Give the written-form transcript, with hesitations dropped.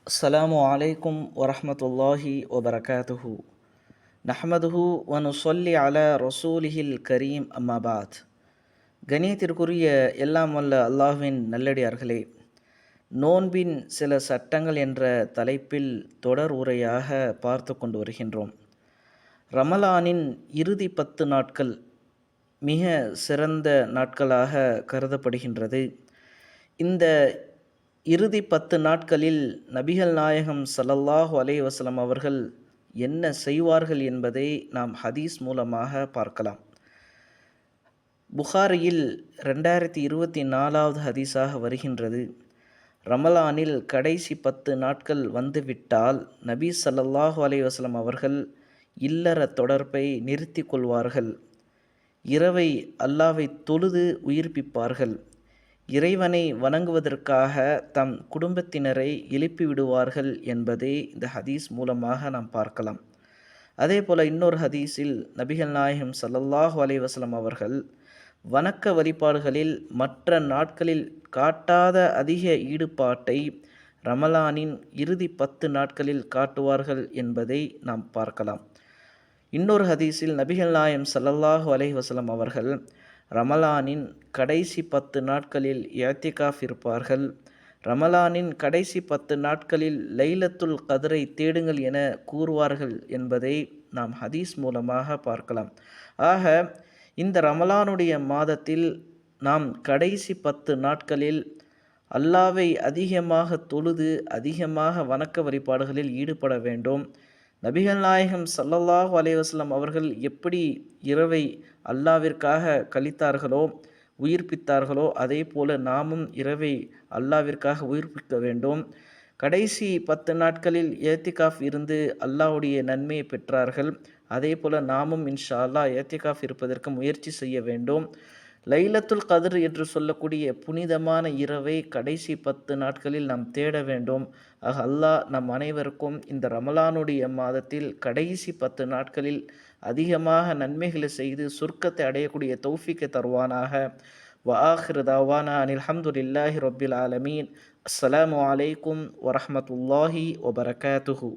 அஸ்ஸலாமு அலைக்கும் வரஹ்மத்துல்லாஹி வபரகாத்துஹு. நஹ்மதுஹு வ நுஸல்லி அலா ரசூலிஹில் கரீம் அம்மா பாத். கணியத்திற்குரிய எல்லாம் வல்ல அல்லாஹ்வின் நல்லடியார்களே, நோன்பின் சில சட்டங்கள் என்ற தலைப்பில் தொடர் உரையாக பார்த்து கொண்டு வருகின்றோம். ரமலானின் இறுதி 10 நாட்கள் மிக சிறந்த நாட்களாக கருதப்படுகின்றது. இந்த இறுதி 10 நாட்களில் நபிகள் நாயகம் ஸல்லல்லாஹு அலைஹி வஸல்லம் அவர்கள் என்ன செய்வார்கள் என்பதை நாம் ஹதீஸ் மூலமாக பார்க்கலாம். புகாரியில் 2024வது ஹதீஸாக வருகின்றது. ரமலானில் கடைசி 10 நாட்கள் வந்துவிட்டால் நபி ஸல்லல்லாஹு அலைஹி வஸல்லம் அவர்கள் இல்லற தொடர்பை நிறுத்தி கொள்வார்கள். இரவை அல்லாஹ்வை தொழுது உயிர்ப்பிப்பார்கள். இறைவனை வணங்குவதற்காக தம் குடும்பத்தினரை எழுப்பிவிடுவார்கள் என்பதை இந்த ஹதீஸ் மூலமாக நாம் பார்க்கலாம். அதே போல் இன்னொரு ஹதீஸில் நபிகள் நாயகம் ஸல்லல்லாஹு அலைஹி வஸல்லம் அவர்கள் வணக்க வழிபாடுகளில் மற்ற நாட்களில் காட்டாத அதிக ஈடுபாட்டை ரமலானின் இறுதி 10 நாட்களில் காட்டுவார்கள் என்பதை நாம் பார்க்கலாம். இன்னொரு ஹதீஸில் நபிகள் நாயகம் ஸல்லல்லாஹு அலைஹி வஸல்லம் அவர்கள் ரமலானின் கடைசி 10 நாட்களில் இஅ்திகாஃப் இருப்பார்கள். ரமலானின் கடைசி 10 நாட்களில் லைலத்துல் கத்ரை தேடுங்கள் என கூறுவார்கள் என்பதை நாம் ஹதீஸ் மூலமாக பார்க்கலாம். ஆக இந்த ரமலானுடைய மாதத்தில் நாம் கடைசி 10 நாட்களில் அல்லாஹ்வை அதிகமாக தொழுது அதிகமாக வணக்க வழிபாடுகளில் ஈடுபட வேண்டும். நபிகள் நாயகம் ஸல்லல்லாஹு அலைஹி வஸல்லம் அவர்கள் எப்படி இரவை அல்லாஹ்விற்காக கழித்தார்களோ உயிர்ப்பித்தார்களோ அதே போல நாமும் இரவை அல்லாஹ்விற்காக உயிர்ப்பிக்க வேண்டும். கடைசி 10 நாட்களில் இஅ்திகாஃப் இருந்து அல்லாஹ்வுடைய நன்மையை பெற்றார்கள். அதே போல் நாமும் இன்ஷா அல்லாஹ் இஅ்திகாஃப் இருப்பதற்கு முயற்சி செய்ய வேண்டும். லைலத்துல் கத்ர் என்று சொல்லக்கூடிய புனிதமான இரவை கடைசி 10 நாட்களில் நாம் தேட வேண்டும். ஆக அல்லாஹ் நம் அனைவருக்கும் இந்த ரமலானுடைய மாதத்தில் கடைசி 10 நாட்களில் அதிகமாக நன்மைகளை செய்து சொர்க்கத்தை அடையக்கூடிய தௌஃபீக்கை தருவானாக. வ ஆஹிரு தஅவானா அனில் ஹம்துலில்லாஹி ரப்பில் ஆலமீன். அஸ்ஸலாமு அலைக்கும் வரஹ்மத்துல்லாஹி வபரகாத்துஹு.